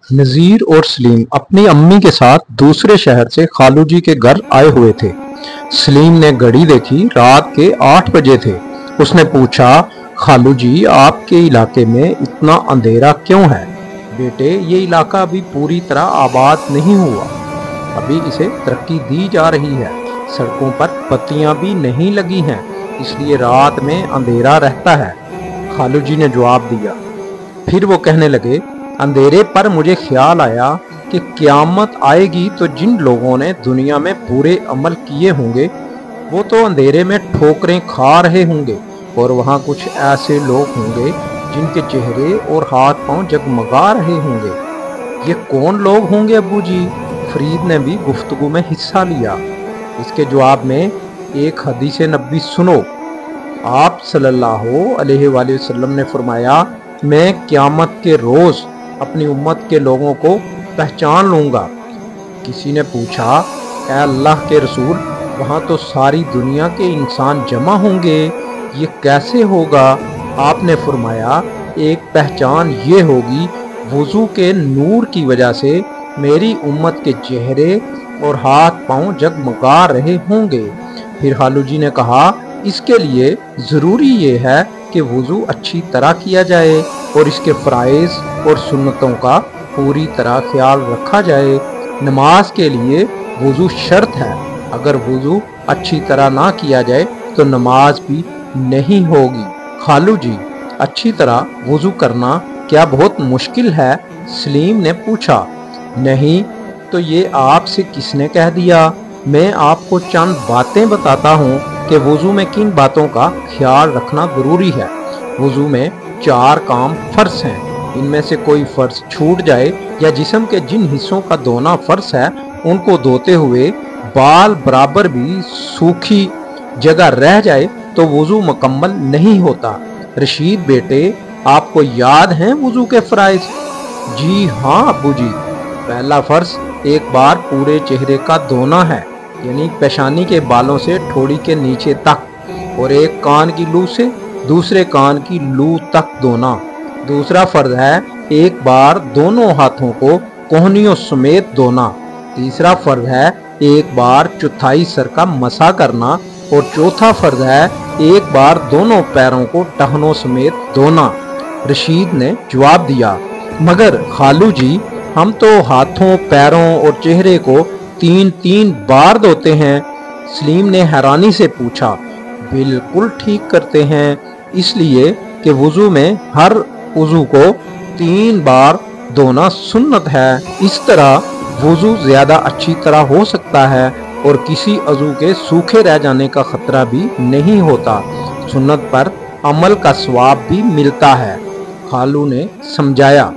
नज़ीर और सलीम अपनी अम्मी के साथ दूसरे शहर से खालू जी के घर आए हुए थे। सलीम ने घड़ी देखी, रात के 8 बजे थे। उसने पूछा, खालू जी आपके इलाके में इतना अंधेरा क्यों है? बेटे, ये इलाका अभी पूरी तरह आबाद नहीं हुआ, अभी इसे तरक्की दी जा रही है। सड़कों पर बत्तियां भी नहीं लगी हैं, इसलिए रात में अंधेरा रहता है, खालू जी ने जवाब दिया। फिर वो कहने लगे, अंधेरे पर मुझे ख्याल आया कि क़यामत आएगी तो जिन लोगों ने दुनिया में बुरे अमल किए होंगे वो तो अंधेरे में ठोकरें खा रहे होंगे, और वहाँ कुछ ऐसे लोग होंगे जिनके चेहरे और हाथ पांव जगमगा रहे होंगे। ये कौन लोग होंगे अब्बू जी? फरीद ने भी गुफ्तगू में हिस्सा लिया। इसके जवाब में एक हदीस नबी सुनो। आप सल्लल्लाहु अलैहि वसल्लम ने फरमाया, मैं क़यामत के रोज़ अपनी उम्मत के लोगों को पहचान लूँगा। किसी ने पूछा, ऐ अल्लाह के रसूल, वहाँ तो सारी दुनिया के इंसान जमा होंगे, ये कैसे होगा? आपने फरमाया, एक पहचान ये होगी, वुज़ू के नूर की वजह से मेरी उम्मत के चेहरे और हाथ पांव जगमगा रहे होंगे। फिर खालू जी ने कहा, इसके लिए ज़रूरी ये है कि वुज़ू अच्छी तरह किया जाए और इसके फ़राइज़ और सुन्नतों का पूरी तरह ख्याल रखा जाए। नमाज के लिए वुज़ू शर्त है, अगर वुज़ू अच्छी तरह ना किया जाए तो नमाज भी नहीं होगी। खालू जी, अच्छी तरह वुज़ू करना क्या बहुत मुश्किल है? सलीम ने पूछा। नहीं तो ये आपसे किसने कह दिया? मैं आपको चंद बातें बताता हूँ कि वुज़ू में किन बातों का ख्याल रखना ज़रूरी है। वुज़ू में 4 काम फ़र्ज़ हैं। इनमें से कोई फ़र्ज़ छूट जाए या जिस्म के जिन हिस्सों का धोना फ़र्ज़ है उनको धोते हुए बाल बराबर भी सूखी जगह रह जाए तो वुज़ू मुकम्मल नहीं होता। रशीद बेटे, आपको याद हैं वुज़ू के फ़राइज़? जी हाँ अब्बू जी। पहला फ़र्ज़ एक बार पूरे चेहरे का धोना है, यानी पेशानी के बालों से ठोड़ी के नीचे तक, और एक कान की लू से दूसरे कान की लू तक धोना। दूसरा फ़र्ज़ है एक बार दोनों हाथों को कोहनियों समेत धोना। तीसरा फ़र्ज़ है एक बार चौथाई सर का मसा करना, और चौथा फ़र्ज़ है एक बार दोनों पैरों को टहनों समेत धोना। रशीद ने जवाब दिया, मगर खालू जी, हम तो हाथों, पैरों और चेहरे को 3-3 बार धोते हैं। सलीम ने हैरानी से पूछा। बिल्कुल ठीक करते हैं, इसलिए कि वुज़ू में हर उज़ू को 3 बार धोना सुन्नत है। इस तरह वुज़ू ज़्यादा अच्छी तरह हो सकता है और किसी अज़ू के सूखे रह जाने का ख़तरा भी नहीं होता। सुन्नत पर अमल का सवाब भी मिलता है, खालू ने समझाया।